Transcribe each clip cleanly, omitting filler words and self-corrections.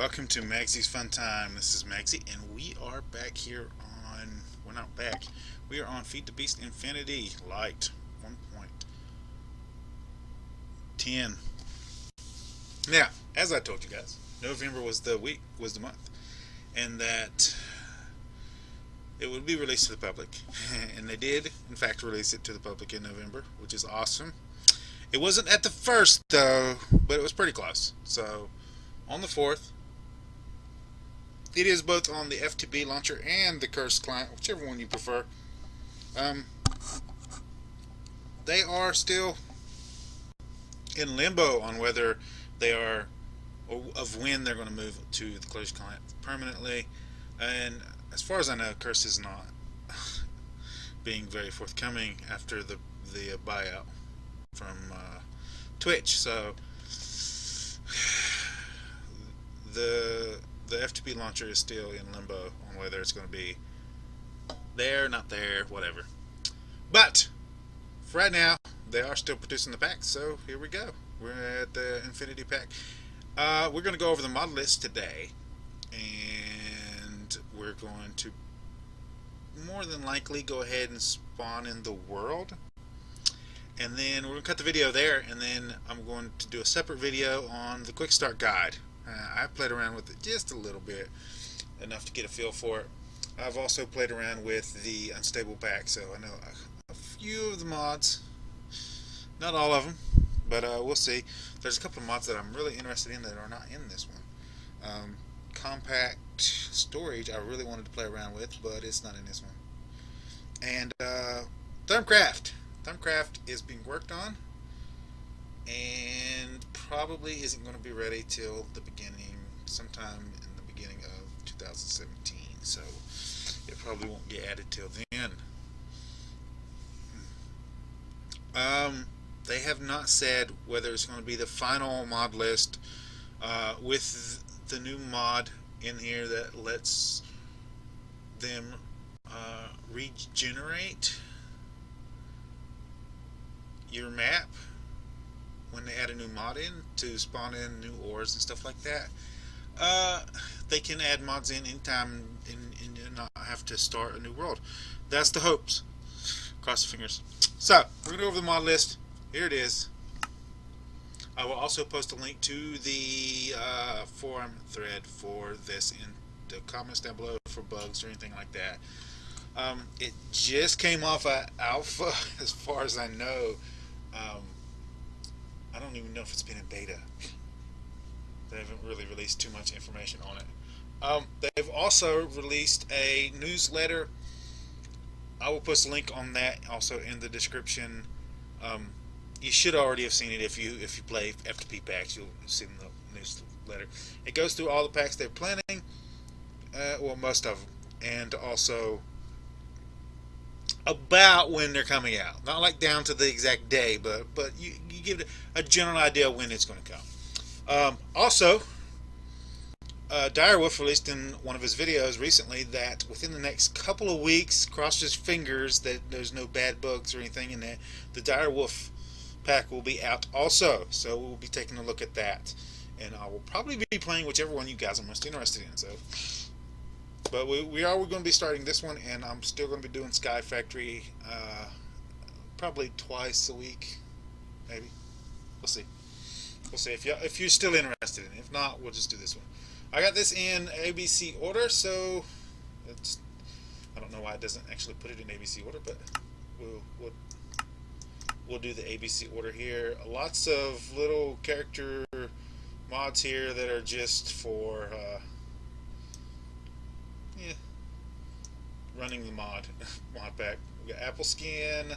welcome to Magzie's Fun Time. This is Magzie, and we are back here on. We're not back. We are on FTB Inifinity Lite 1.10. Now, as I told you guys, November was the month, and that it would be released to the public, and they did, in fact, release it to the public in November, which is awesome. It wasn't at the first though, but it was pretty close. So on the 4th. It is both on the FTB launcher and the Curse client, whichever one you prefer. They are still in limbo on whether they are, or of when they're going to move to the Closed client permanently. And as far as I know, Curse is not being very forthcoming after the buyout from Twitch. So the FTP launcher is still in limbo on whether it's going to be there, not there, whatever. But for right now, they are still producing the packs, so here we go. We're at the Infinity pack. We're going to go over the mod list today, and we're going to more than likely go ahead and spawn in the world. And then we're going to cut the video there, and then I'm going to do a separate video on the quick start guide. I played around with it just a little bit, enough to get a feel for it. I've also played around with the unstable pack, so I know a few of the mods, not all of them, but we'll see. There's a couple of mods that I'm really interested in that are not in this one. Compact storage I really wanted to play around with, but it's not in this one. And Thermcraft is being worked on, and probably isn't going to be ready till sometime in the beginning of 2017. So it probably won't get added till then. They have not said whether it's going to be the final mod list with the new mod in here that lets them regenerate your map when they add a new mod in to spawn in new ores and stuff like that. They can add mods in anytime and not have to start a new world. That's the hopes. Cross the fingers. So, we're going to go over the mod list. Here it is. I will also post a link to the forum thread for this in the comments down below for bugs or anything like that. It just came off alpha as far as I know. I don't even know if it's been in beta. They haven't really released too much information on it. They've also released a newsletter. I will post a link on that also in the description. You should already have seen it if you play FTP packs. You'll see the newsletter. It goes through all the packs they're planning, well, most of them, and also about when they're coming out. Not like down to the exact day, but you give it a general idea when it's going to come. Also, Direwolf released in one of his videos recently that within the next couple of weeks, cross his fingers that there's no bad bugs or anything in there, the Direwolf pack will be out also. So we'll be taking a look at that. And I will probably be playing whichever one you guys are most interested in. So, but we're going to be starting this one, and I'm still going to be doing Sky Factory probably twice a week, maybe. We'll see. We'll see if you're still interested in it. If not, we'll just do this one. I got this in ABC order, so I don't know why it doesn't actually put it in ABC order, but we'll do the ABC order here. Lots of little character mods here that are just for running the Modpack. We got Apple Skin,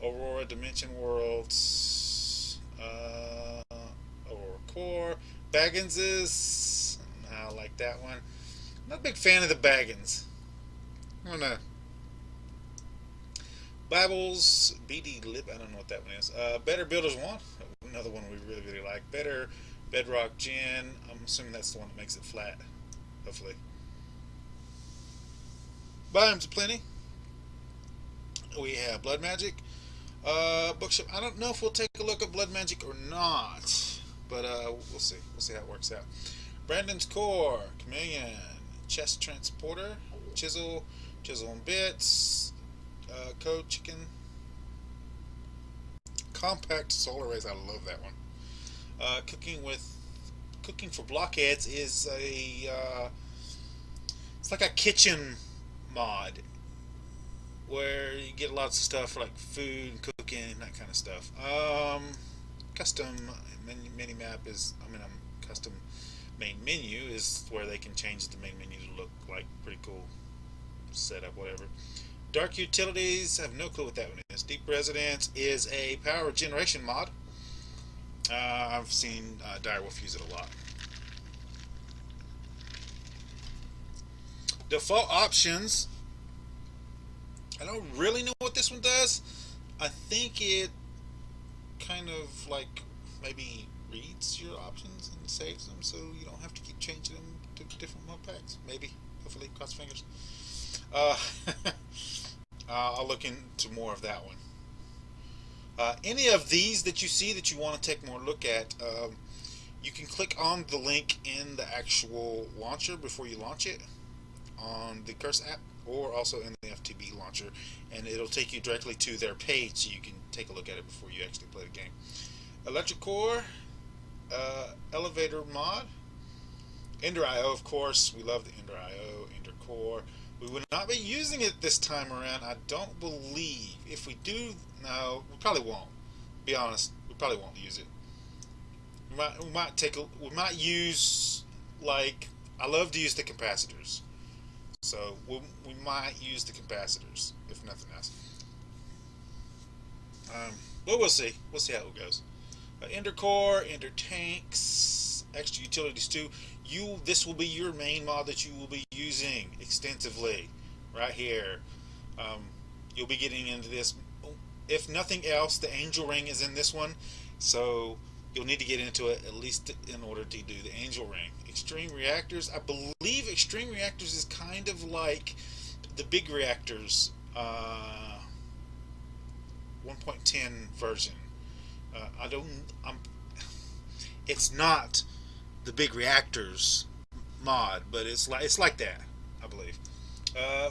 Aurora Dimension Worlds, Aurora Core, Bagginses. I like that one. I'm not a big fan of the Baggins. I don't know. Babbles, BD Lib, I don't know what that one is. Better Builders 1, another one we really like. Better Bedrock Gen, I'm assuming that's the one that makes it flat, hopefully. Biomes aplenty. We have Blood Magic. Bookshop, I don't know if we'll take a look at Blood Magic or not, but we'll see. We'll see how it works out. Brandon's Core, Chameleon, Chest Transporter, Chisel and Bits, Code Chicken, Compact Solar Arrays. I love that one. Cooking for Blockheads is it's like a kitchen mod where you get lots of stuff like food and cooking, that kind of stuff. Custom mini map is, custom main menu is where they can change the main menu to look like pretty cool setup, whatever. Dark Utilities, I have no clue what that one is. Deep Residence is a power generation mod. I've seen Direwolf use it a lot. Default options, I don't really know what this one does. I think it kind of like maybe reads your options and saves them so you don't have to keep changing them to different mod packs. Maybe, hopefully, cross fingers. Uh, I'll look into more of that one. Any of these that you see that you want to take more look at, you can click on the link in the actual launcher before you launch it on the Curse app, or also in the FTB launcher, and it'll take you directly to their page so you can take a look at it before you actually play the game. Electric Core, Elevator mod, Ender IO, of course. We love the Ender IO, Ender Core. We will not be using it this time around, I don't believe. If we do, no, we probably won't. Be honest, we probably won't use it. We might use, like, I love to use the capacitors. So we might use the capacitors, if nothing else. But we'll see. We'll see how it goes. Ender Core, Ender Tanks, Extra Utilities 2. This will be your main mod that you will be using extensively, right here. You'll be getting into this. If nothing else, the Angel Ring is in this one, so you'll need to get into it at least in order to do the Angel Ring. Extreme Reactors, I believe Extreme Reactors is kind of like the big reactors 1.10 version. It's not the big reactors mod, but it's like that, I believe.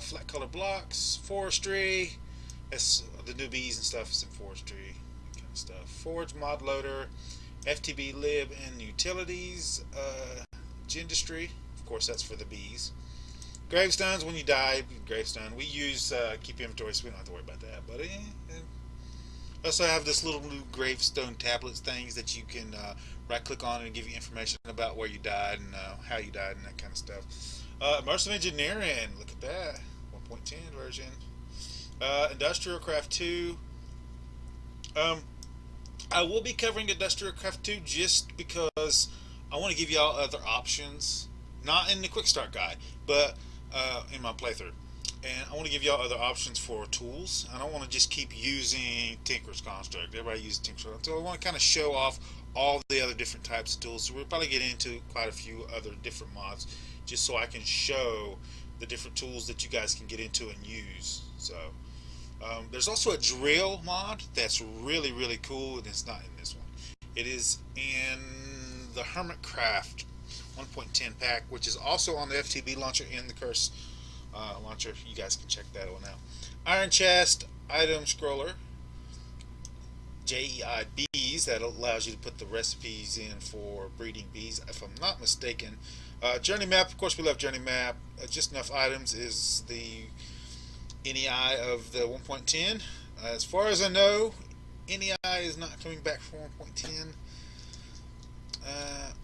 Flat color blocks, forestry. That's the newbies and stuff is in forestry, that kind of stuff. Forge mod loader, FTB lib and utilities. Gindustry, of course, that's for the bees. Gravestones, when you die, gravestone. We use keep inventory, so we don't have to worry about that. But also have this little new gravestone tablets things that you can right click on and give you information about where you died and how you died and that kind of stuff. Immersive engineering, look at that, 1.10 version. Industrial Craft 2. I will be covering Industrial Craft 2 just because I want to give y'all other options, not in the quick start guide, but in my playthrough. And I want to give y'all other options for tools. I don't want to just keep using Tinker's Construct. Everybody uses Tinker's Construct. So I want to kind of show off all the other different types of tools. So we'll probably get into quite a few other different mods just so I can show the different tools that you guys can get into and use. So there's also a drill mod that's really, really cool, and it's not in this one. It is in the Hermitcraft 1.10 pack, which is also on the FTB launcher and the Curse launcher. You guys can check that one out. Iron Chest, Item Scroller, JEI that allows you to put the recipes in for breeding bees, if I'm not mistaken. Journey Map, of course we love Journey Map. Just Enough Items is the NEI of the 1.10. As far as I know, NEI is not coming back for 1.10.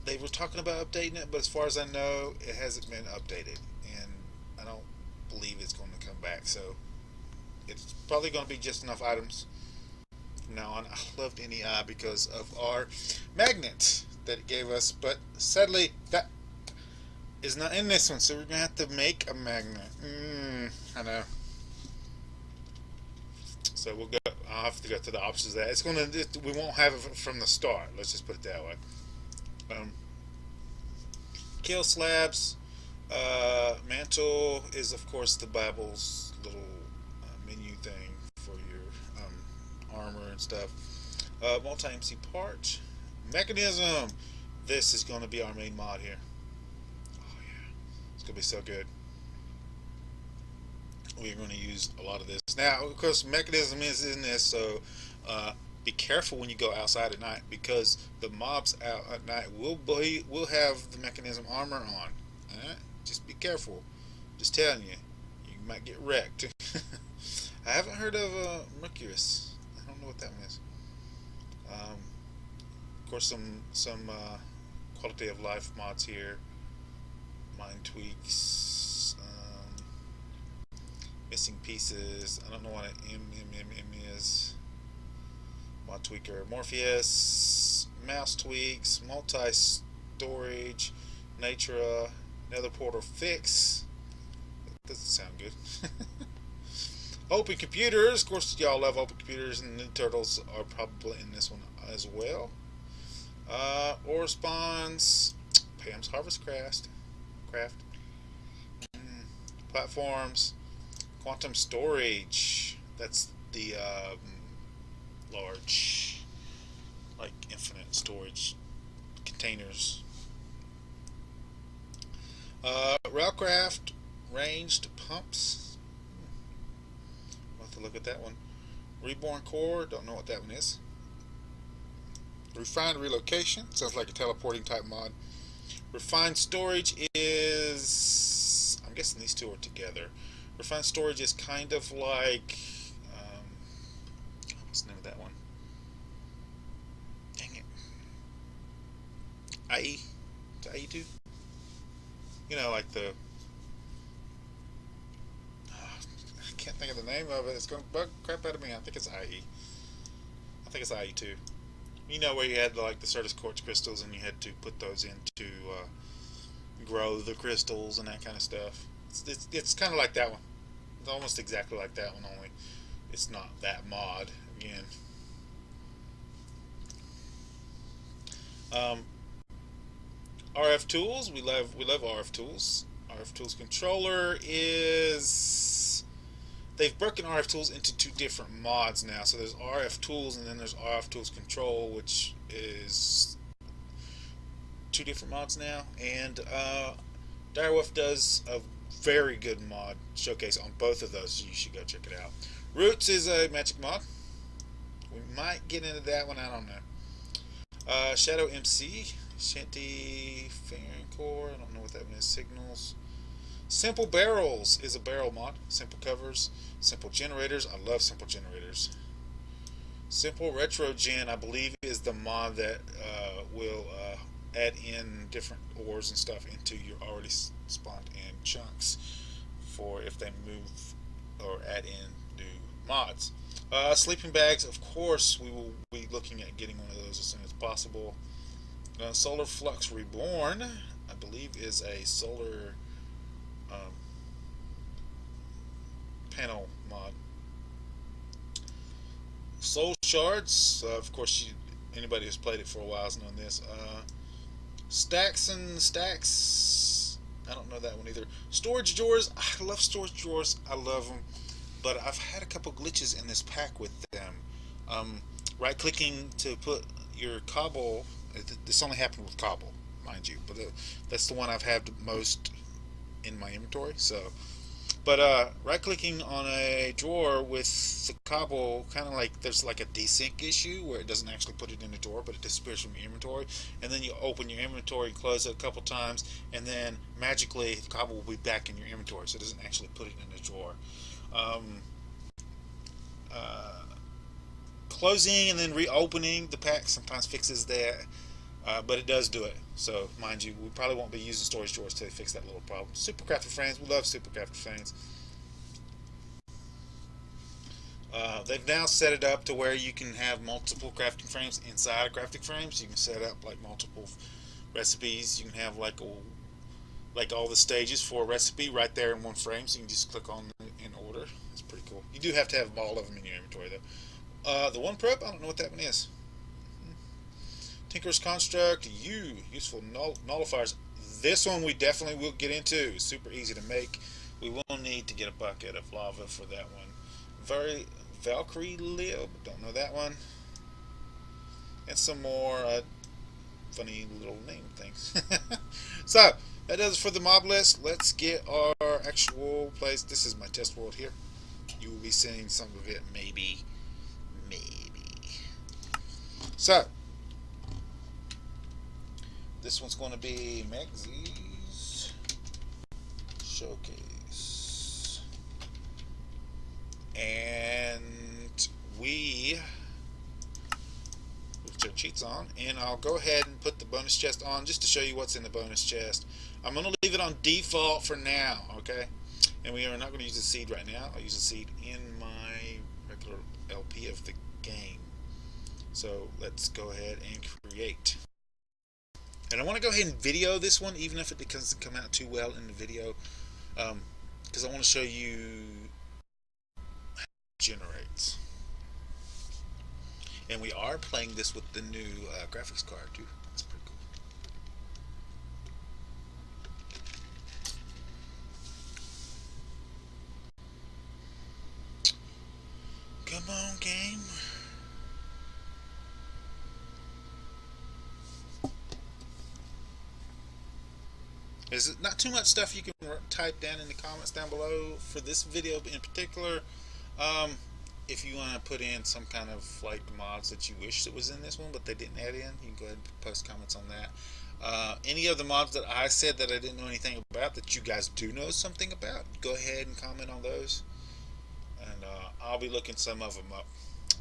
They were talking about updating it, but as far as I know, it hasn't been updated, and I don't believe it's going to come back. So it's probably going to be Just Enough Items from now on. I loved NEI because of our magnet that it gave us, but sadly that is not in this one, so we're going to have to make a magnet. I know. So I'll have to go to the options of that. We won't have it from the start. Let's just put it that way. Kill slabs. Mantle is, of course, the Bible's little menu thing for your armor and stuff. Multi-MC part. Mechanism. This is going to be our main mod here. going to be so good. We're going to use a lot of this. Now, of course, mechanism is in this, so be careful when you go outside at night, because the mobs out at night will have the mechanism armor on. Alright? Just be careful. Just telling you. You might get wrecked. I haven't heard of Mercurius. I don't know what that one is. Of course, some quality of life mods here. Mind tweaks. Missing pieces. I don't know what an MMM is. Mod tweaker. Morpheus. Mouse tweaks. Multi-storage. Natura. Nether portal fix. That doesn't sound good. Open computers. Of course, y'all love open computers, and the turtles are probably in this one as well. Ore spawns. Pam's harvest craft. Platforms. Quantum storage. That's the large, like infinite storage containers. Railcraft. Ranged pumps. I'll have to look at that one. Reborn core. Don't know what that one is. Refined relocation. Sounds like a teleporting type mod. Refined storage is... I'm guessing these two are together. Refined storage is kind of like... what's the name of that one? Dang it. IE? Is it IE2? You know, like the... I can't think of the name of it. It's going to bug crap out of me. I think it's IE. I think it's IE2. You know, where you had like the Certus quartz crystals, and you had to put those in to grow the crystals and that kind of stuff. It's kind of like that one. It's almost exactly like that one, only it's not that mod again. RF tools. We love RF tools. RF tools controller is... They've broken RF tools into two different mods now. So there's RF tools, and then there's RF tools control, which is two different mods now. And Direwolf does a very good mod showcase on both of those. So you should go check it out. Roots is a magic mod. We might get into that one. I don't know. Shadow MC, Shanty, Fairing Core. I don't know what that one is. Signals. Simple Barrels is a barrel mod. Simple Covers. Simple Generators. I love Simple Generators. Simple Retro Gen, I believe, is the mod that will add in different ores and stuff into your already spawned in chunks for if they move or add in new mods. Sleeping bags, of course, we will be looking at getting one of those as soon as possible. Solar Flux Reborn, I believe, is a solar panel mod. Soul Shards, of course, anybody who's played it for a while has known this. Stacks and Stacks, I don't know that one either. Storage drawers, I love storage drawers, I love them, but I've had a couple glitches in this pack with them. Right clicking to put your cobble, this only happened with cobble, mind you, but that's the one I've had the most in my inventory. So, but right clicking on a drawer with the cobble, kind of like there's like a desync issue where it doesn't actually put it in the drawer, but it disappears from your inventory, and then you open your inventory and close it a couple times, and then magically the cobble will be back in your inventory, so it doesn't actually put it in the drawer. Closing and then reopening the pack sometimes fixes that, but it does do it. So mind you, we probably won't be using storage drawers till they fix that little problem. Supercrafted frames, we love supercrafted frames. They've now set it up to where you can have multiple crafting frames inside of crafting frames. You can set up like multiple recipes. You can have like all the stages for a recipe right there in one frame, so you can just click on them in order. It's pretty cool. You do have to have all of them in your inventory though. The one prep, I don't know what that one is. Tinker's Construct, useful nullifiers. This one we definitely will get into. Super easy to make. We will need to get a bucket of lava for that one. Valkyrie Lib, don't know that one. And some more funny little name things. So, that does it for the mob list. Let's get our actual place. This is my test world here. You will be seeing some of it, maybe. So, this one's going to be Maggie's Showcase. And we put our cheats on, and I'll go ahead and put the bonus chest on just to show you what's in the bonus chest. I'm going to leave it on default for now, okay? And we are not going to use the seed right now. I'll use the seed in my regular LP of the game. So let's go ahead and create. And I want to go ahead and video this one, even if it doesn't come out too well in the video, because I want to show you how it generates. And we are playing this with the new graphics card too. That's pretty cool. Come on, game. There's not too much stuff you can type down in the comments down below for this video in particular. If you want to put in some kind of like mods that you wish that was in this one but they didn't add in, you can go ahead and post comments on that. Any of the mods that I said that I didn't know anything about that you guys do know something about, go ahead and comment on those, and I'll be looking some of them up.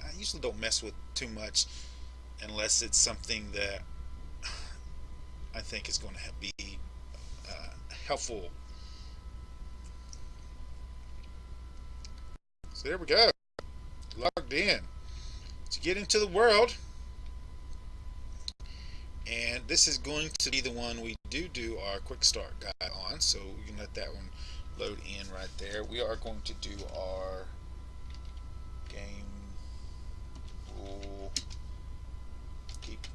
I usually don't mess with too much unless it's something that I think is going to be helpful. So there we go. Logged in. Let's get into the world. And this is going to be the one we do our quick start guide on. So we can let that one load in right there. We are going to do our game rule. Keep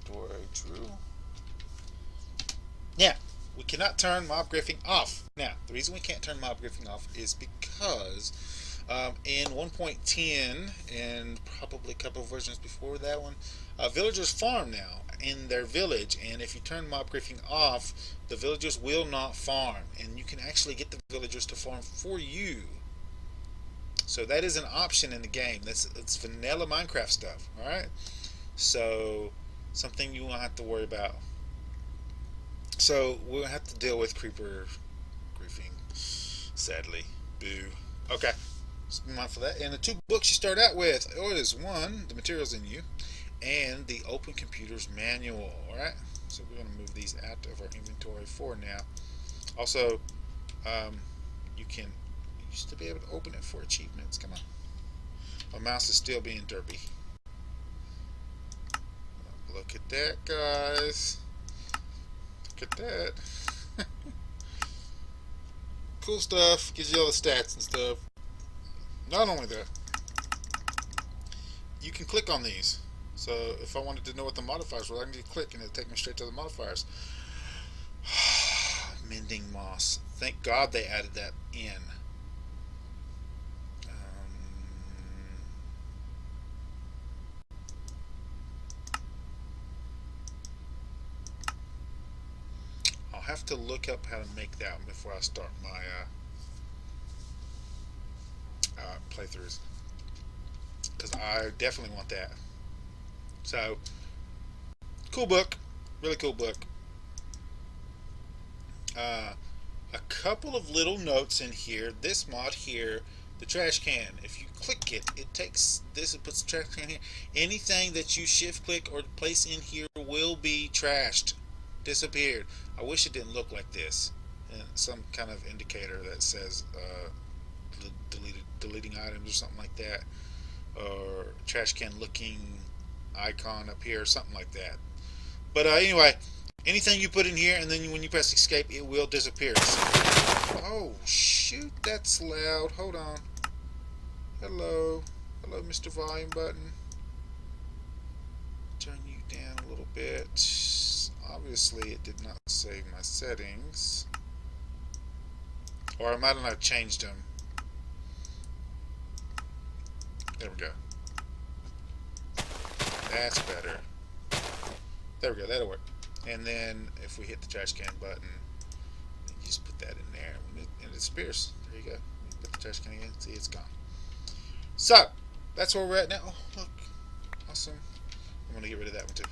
inventory true. Now, we cannot turn mob griefing off. Now, the reason we can't turn mob griefing off is because in 1.10 and probably a couple of versions before that one, villagers farm now in their village, and if you turn mob griefing off, the villagers will not farm, and you can actually get the villagers to farm for you. So that is an option in the game. It's vanilla Minecraft stuff. All right, so something you won't have to worry about. So we'll have to deal with creeper griefing, sadly. Boo. Okay, just be mindful of that. And the two books you start out with, is one, the materials in you, and the Open Computers Manual. Alright, so we're going to move these out of our inventory for now. Also, you used to be able to open it for achievements. Come on. My mouse is still being derpy. Look at that, guys. Look at that. Cool stuff. Gives you all the stats and stuff. Not only that, you can click on these. So if I wanted to know what the modifiers were, I can just click and it'll take me straight to the modifiers. Mending moss. Thank God they added that in. I'll have to look up how to make that one before I start my playthroughs, because I definitely want that. So, cool book, really cool book. A couple of little notes in here. This mod here, the trash can, if you click it, it takes this and puts the trash can here. Anything that you shift click or place in here will be trashed, disappeared. I wish it didn't look like this. And some kind of indicator that says deleting items or something like that, or trash can looking icon up here or something like that. But anyway, anything you put in here and then when you press escape, it will disappear. Oh shoot, that's loud. Hold on. Hello, Mr. Volume button. Turn you down a little bit. Obviously it did not save my settings, or I might not have changed them. There we go. That's better. There we go, that'll work. And then if we hit the trash can button, just put that in there, and it disappears. There you go. Put the trash can in. See, it's gone. So that's where we're at now. Oh, look, awesome. I'm gonna get rid of that one too,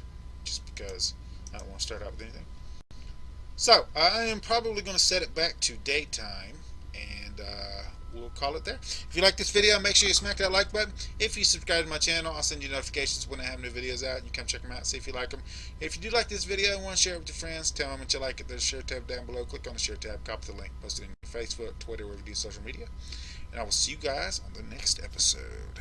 just because I don't want to start out with anything. So I am probably going to set it back to daytime, and we'll call it there. If you like this video, make sure you smack that like button. If you subscribe to my channel, I'll send you notifications when I have new videos out. You come check them out, see if you like them. If you do like this video and want to share it with your friends, tell them that you like it. There's a share tab down below. Click on the share tab, copy the link, post it in your Facebook, Twitter, wherever you do social media. And I will see you guys on the next episode.